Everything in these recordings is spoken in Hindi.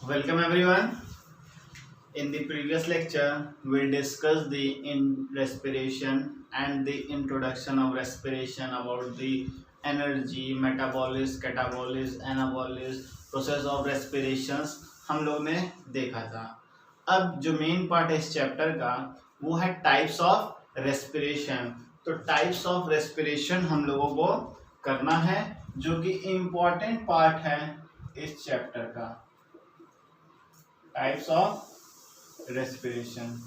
Welcome everyone. In the previous lecture, we discussed the respiration and the introduction of respiration about the energy, metabolism, catabolism, anabolism, process of respirations हम लोग ने देखा था। अब जो मेन पार्ट है इस चैप्टर का वो है टाइप्स ऑफ रेस्पिरेशन। तो टाइप्स ऑफ रेस्पिरेशन हम लोगों को करना है जो कि इम्पोर्टेंट पार्ट है इस चैप्टर का। Types of respiration.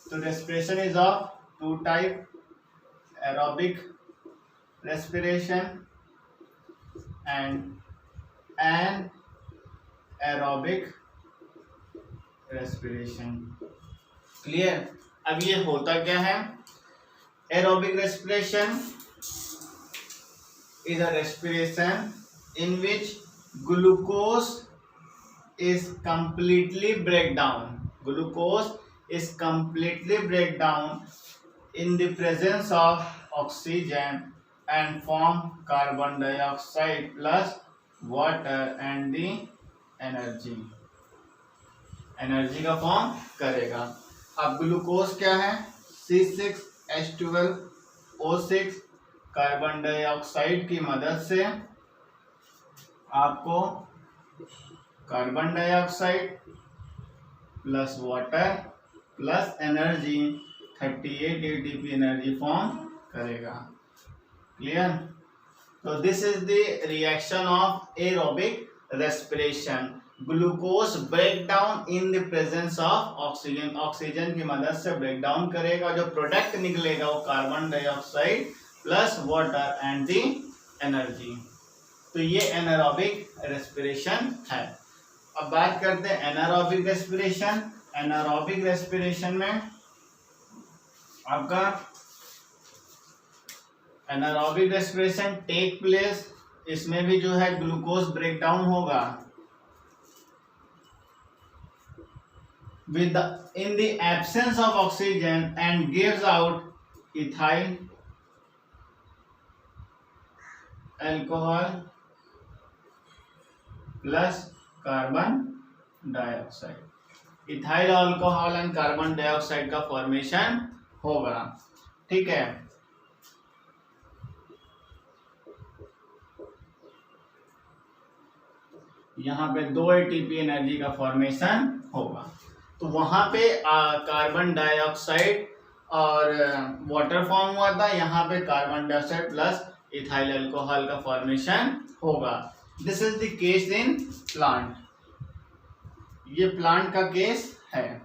So respiration is of two type: aerobic respiration and anaerobic respiration. Clear? अब ये होता क्या है? Aerobic respiration is a respiration in which glucose is completely breakdown. Glucose is completely breakdown in the presence of oxygen and form carbon dioxide plus water and the energy. Energy का फॉर्म करेगा। अब ग्लूकोज क्या है? C6H12O6 कार्बन डाइऑक्साइड की मदद से आपको carbon dioxide plus water plus energy 38 ATP energy form करेगा। क्लियर? तो this is the reaction of aerobic respiration. Glucose break down in the presence of oxygen. Oxygen की मदद से ब्रेक डाउन करेगा, जो प्रोडक्ट निकलेगा वो carbon dioxide plus water and the energy. तो ये एनारोबिक रेस्पिरेशन है। अब बात करते हैं एनारोबिक रेस्पिरेशन। एनारोबिक रेस्पिरेशन में आपका एनारोबिक रेस्पिरेशन टेक प्लेस, इसमें भी जो है ग्लूकोज ब्रेक डाउन होगा with in the absence of oxygen and gives out ethyl alcohol plus carbon dioxide. Ethyl alcohol and carbon dioxide का फॉर्मेशन होगा। ठीक है, यहाँ पे 2 एटीपी एनर्जी का फॉर्मेशन होगा। तो वहां पे कार्बन डाइऑक्साइड और वाटर फॉर्म हुआ था, यहाँ पे carbon dioxide plus ethyl alcohol का फॉर्मेशन होगा। This is the case in plant. ये प्लांट का केस है।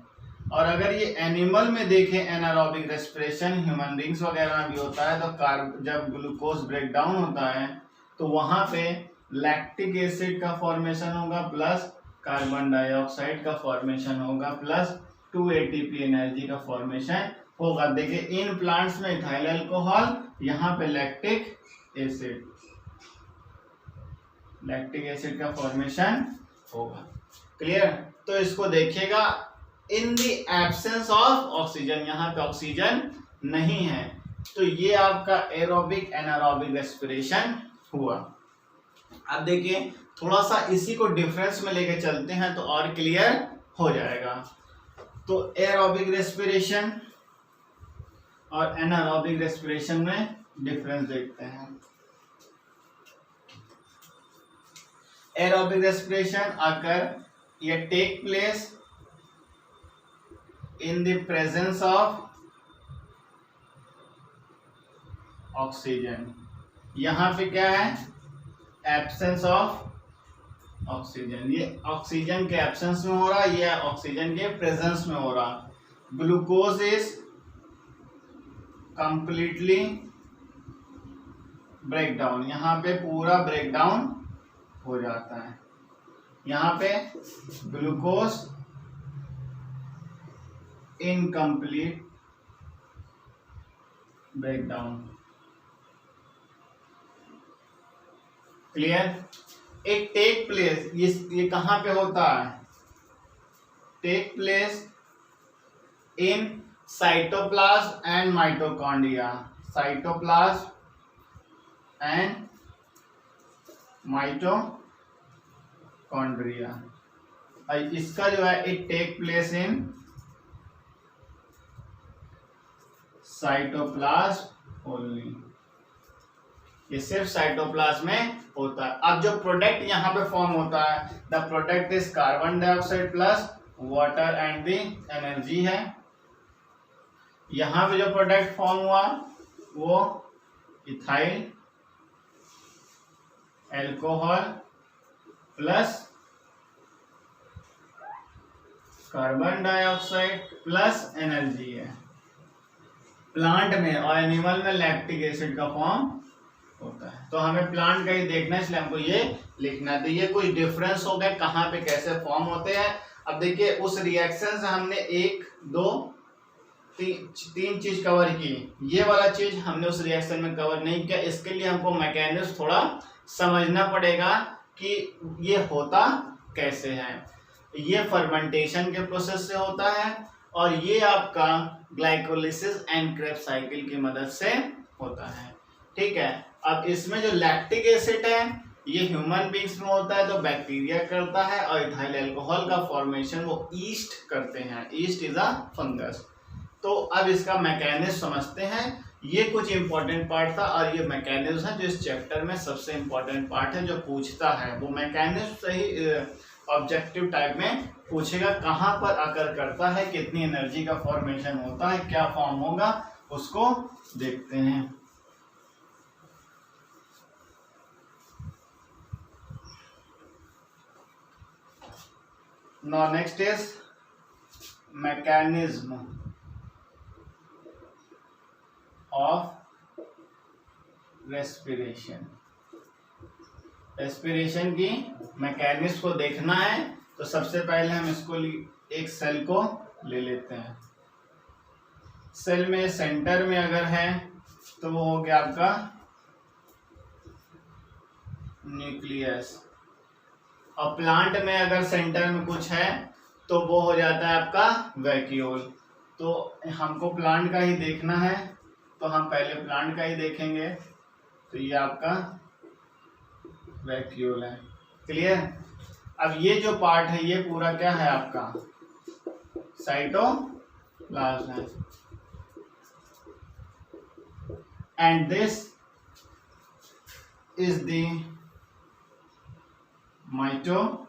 और अगर ये एनिमल में देखें एनारोबिक रेस्पिरेशन, ह्यूमन बींग्स वगैरह में भी होता है, तो जब ग्लूकोज ब्रेक डाउन होता है तो वहां पे लैक्टिक एसिड का फॉर्मेशन होगा प्लस कार्बन डाइऑक्साइड का फॉर्मेशन होगा प्लस 2 एटीपी एनर्जी का फॉर्मेशन होगा। देखिए इन प्लांट्स में इथाइल अल्कोहल, यहाँ पे लैक्टिक एसिड का फॉर्मेशन होगा। क्लियर? तो इसको देखिएगा in the absence of oxygen, यहाँ पे ऑक्सीजन नहीं है, तो ये आपका एरोबिक एनारोबिक रेस्पिरेशन हुआ। अब देखिए थोड़ा सा इसी को डिफरेंस में लेके चलते हैं तो और क्लियर हो जाएगा। तो एरोबिक रेस्पिरेशन और एनारोबिक रेस्पिरेशन में डिफरेंस देखते हैं। एरोबिक रेस्पिरेशन अकर ये take place in the presence of oxygen. यहां पे क्या है? Absence of oxygen. ये ऑक्सीजन के एब्सेंस में हो रहा, ये ऑक्सीजन के प्रेजेंस में हो रहा। Glucose is completely break down. यहाँ पे पूरा ब्रेक डाउन हो जाता है। यहाँ पे ग्लूकोज इनकम्प्लीट ब्रेकडाउन। क्लियर? एक टेक प्लेस, ये कहां पे होता है? Take place in cytoplasm and mitochondria. Cytoplasm and mitochondria. और इसका जो है it take place in cytoplasm only, ये सिर्फ साइटोप्लाज्म में होता है। अब जो प्रोडक्ट यहाँ पे फॉर्म होता है, the product is carbon dioxide plus water and the energy है। यहाँ पे जो प्रोडक्ट फॉर्म हुआ वो ethyl alcohol plus carbon dioxide plus energy है। प्लांट में और एनिमल में लैक्टिक एसिड का फॉर्म होता है। तो हमें प्लांट का ही देखना है, इसलिए हमको ये लिखना है। तो ये कुछ डिफरेंस हो गए कहाँ पे कैसे फॉर्म होते हैं। अब देखिए उस रिएक्शन से हमने 1 2 3 चीज कवर की, ये वाला चीज हमने उस रिएक्शन में कवर नहीं किया। इसके लिए हमको मैकेनिज्म थोड़ा समझना पड़ेगा कि ये होता कैसे है। ये फर्मेंटेशन के प्रोसेस से होता है और ये आपका ग्लाइकोलिसिस एंड क्रेब्स साइकिल की मदद से होता है। ठीक है, अब इसमें जो लैक्टिक एसिड है ये ह्यूमन बींग्स में होता है तो बैक्टीरिया करता है, और इथाइल अल्कोहल का फॉर्मेशन वो ईस्ट करते हैं। East is a fungus. तो अब इसका मैकेनिज्म समझते हैं। ये कुछ इंपॉर्टेंट पार्ट था और ये मैकेनिज्म है जो इस चैप्टर में सबसे इंपॉर्टेंट पार्ट है, जो पूछता है वो मैकेनिज्म से ही ऑब्जेक्टिव टाइप में पूछेगा। कहाँ पर अकर करता है, कितनी एनर्जी का फॉर्मेशन होता है, क्या फॉर्म होगा, उसको देखते हैं। Now next is mechanism of respiration। Respiration की मैकेनिज्म को देखना है तो सबसे पहले हम इसको एक सेल को ले लेते हैं। सेल में सेंटर में अगर है तो वो हो गया आपका न्यूक्लियस, और प्लांट में अगर सेंटर में कुछ है तो वो हो जाता है आपका वैक्यूल। तो हमको प्लांट का ही देखना है तो हम पहले प्लांट का ही देखेंगे। तो ये आपका वैक्यूल है। क्लियर। अब ये जो पार्ट है ये पूरा क्या है आपका साइटोप्लाज्म है, and this is the mitochondria.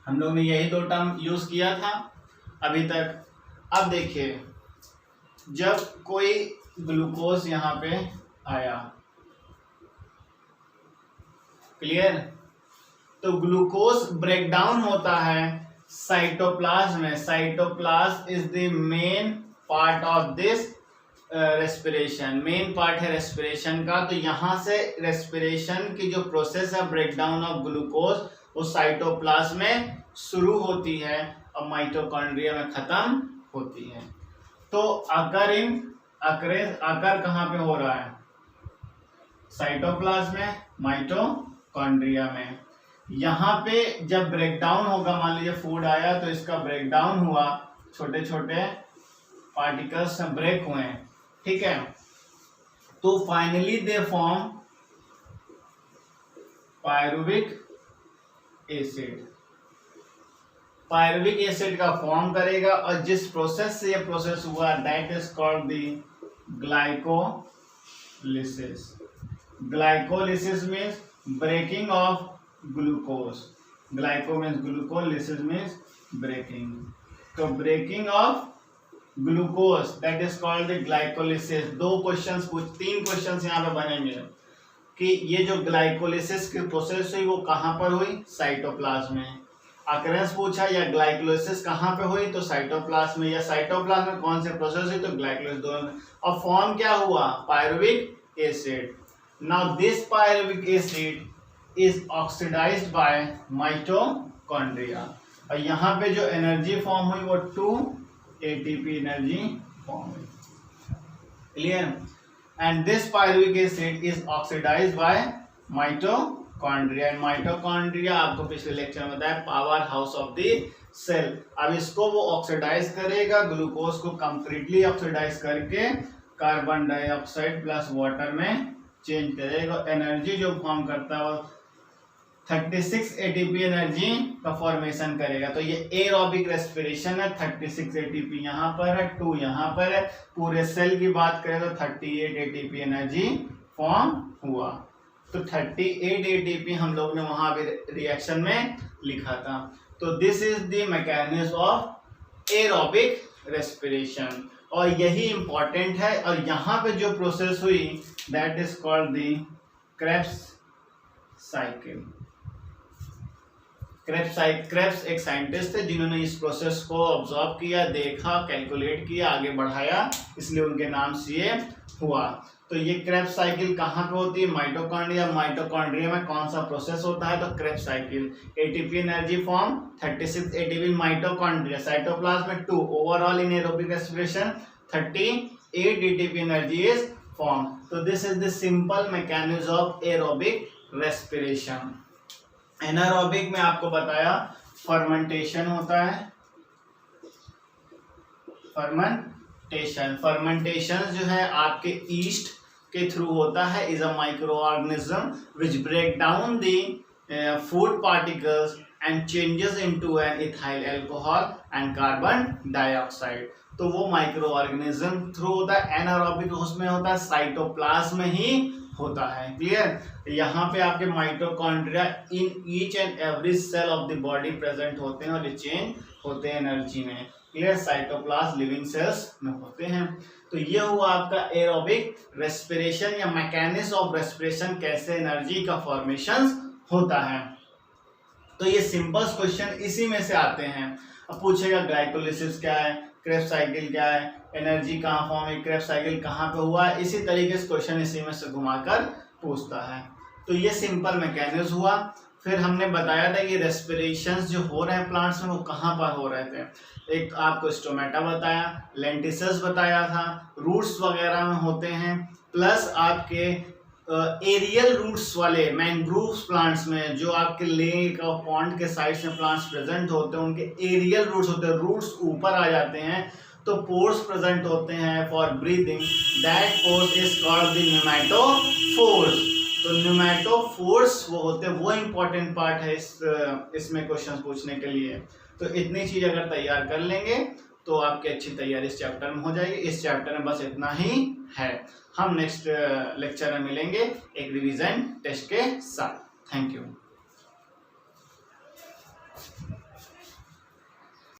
हम लोग ने यही 2 टर्म यूज किया था अभी तक। अब देखिए जब कोई ग्लूकोज यहाँ पे आया, क्लियर, तो ग्लूकोज ब्रेक डाउन होता है साइटोप्लाज्म में। Cytoplasm is the main part of this respiration. Main part है रेस्पिरेशन का। तो यहाँ से रेस्पिरेशन की जो प्रोसेस है ब्रेक डाउन ऑफ ग्लूकोज वो साइटोप्लाज्म में शुरू होती है और माइटोकॉन्ड्रिया में खत्म होती है। तो आकर कहाँ पे हो रहा है, साइटोप्लाज्म में, माइटोकॉन्ड्रिया में। यहाँ पे जब ब्रेकडाउन होगा, मान लीजिए फूड आया तो इसका ब्रेकडाउन हुआ, छोटे छोटे पार्टिकल्स ब्रेक हुए, ठीक है, तो finally they form pyruvic acid. Pyruvic acid का फॉर्म करेगा और जिस प्रोसेस से ये प्रोसेस हुआ that is called the glycolysis. Glycolysis means breaking of glucose. Glyco means glucose, lysis means breaking. तो breaking of glucose that is called the glycolysis. 3 questions यहाँ पे बनेंगे कि ये जो ग्लाइकोलिसिस की प्रोसेस हुई वो कहाँ पर हुई, साइटोप्लाज्म में। अकरेंस पूछा या ग्लाइकोलिसिस कहाँ पे हुई, तो साइटोप्लाज्म में। या साइटोप्लाज्म में कौन से प्रोसेस हुई, तो ग्लाइकोलिसिस, दोनों में। और फॉर्म क्या हुआ, pyruvic acid. Now this pyruvic acid is oxidized by mitochondria. और यहाँ पे जो एनर्जी फॉर्म हुई वो 2 ATP एनर्जी फॉर्म हुई। Clear. And this pyruvic acid is oxidized by mitochondria. Mitochondria आपको पिछले लेक्चर में बताया powerhouse of the cell. अब इसको वो ऑक्सीडाइज करेगा, ग्लूकोज को कंप्लीटली ऑक्सीडाइज करके कार्बन डाइऑक्साइड प्लस वाटर में चेंज करेगा। एनर्जी जो फॉर्म करता है वो 36 एटीपी एनर्जी का फॉर्मेशन करेगा। तो ये एरोबिक रेस्पिरेशन है। 36 एटीपी यहाँ पर है, 2 यहाँ पर है। पूरे सेल की बात करें तो 38 एटीपी एनर्जी फॉर्म हुआ। तो 38 एटीपी हम लोग ने वहां भी रिएक्शन में लिखा था। तो this is the mechanism of aerobic respiration, और यही इंपॉर्टेंट है। और यहाँ पे जो प्रोसेस हुई that is called the Krebs cycle. Krebs एक साइंटिस्ट थे जिन्होंने इस प्रोसेस को ऑब्जर्व किया, देखा, कैलकुलेट किया, आगे बढ़ाया, इसलिए उनके नाम से ये हुआ। तो ये क्रेब्स साइकिल कहाँ पे होती है? माइटोकॉन्ड्रिया। माइटोकॉन्ड्रिया में कौन सा प्रोसेस होता है? तो Krebs cycle. ATP energy form 36 ATP mitochondria, cytoplasm में 2, overall in aerobic respiration 38 ATP energy is form. तो this is the simple mechanism of aerobic respiration. Anaerobic में आपको बताया फर्मेंटेशन होता है। फर्मेंटेशन जो है आपके ईस्ट के थ्रू होता है। Is a microorganism which break down the food particles and changes into an ethyl alcohol and carbon dioxide. तो वो माइक्रो ऑर्गेनिज्म थ्रू होता है। एनारोबिक उसमें होता है साइटोप्लाज्म में ही होता है। क्लियर? यहाँ पे आपके mitochondria in each and every cell of the body present होते हैं और ये चेंज होते हैं एनर्जी में। क्लियर? साइटोप्लाज्म लिविंग सेल्स में होते हैं। तो ये हुआ आपका एरोबिक रेस्पिरेशन या मैकेनिज्म ऑफ रेस्पिरेशन, कैसे एनर्जी का फॉर्मेशन होता है। तो ये सिंपल क्वेश्चन इसी में से आते हैं। अब पूछेगा ग्लाइकोलिसिस क्या है, क्रेब्स साइकिल क्या है, एनर्जी कहाँ फॉर्म है, क्रेब्स साइकिल कहाँ पे हुआ है, इसी तरीके से क्वेश्चन इसी में से घुमाकर पूछता है। तो ये सिंपल मैकेनिज्म हुआ। फिर हमने बताया था कि रेस्पिरेशंस जो हो रहे हैं प्लांट्स में वो कहाँ पर हो रहे थे। एक आपको स्टोमेटा बताया, लेंटिसस बताया था, रूट्स वगैरह में होते हैं, प्लस आपके एरियल रूट्स वाले मैंग्रोव्स प्लांट्स में जो आपके लेक और पॉन्ड के साइड्स में प्लांट्स प्रेजेंट होते हैं, उनके एरियल रूट्स होते हैं, रूट्स ऊपर आ जाते हैं, तो पोर्स प्रेजेंट होते हैं for breathing. That pores is called the pneumatophores. तो न्यूमैटोफोर्स वो होते हैं, वो इंपॉर्टेंट पार्ट है इसमें क्वेश्चन पूछने के लिए। तो इतनी चीज अगर तैयार कर लेंगे तो आपकी अच्छी तैयारी इस चैप्टर में हो जाएगी। इस चैप्टर में बस इतना ही है। हम नेक्स्ट लेक्चर में मिलेंगे एक रिवीजन टेस्ट के साथ। Thank you.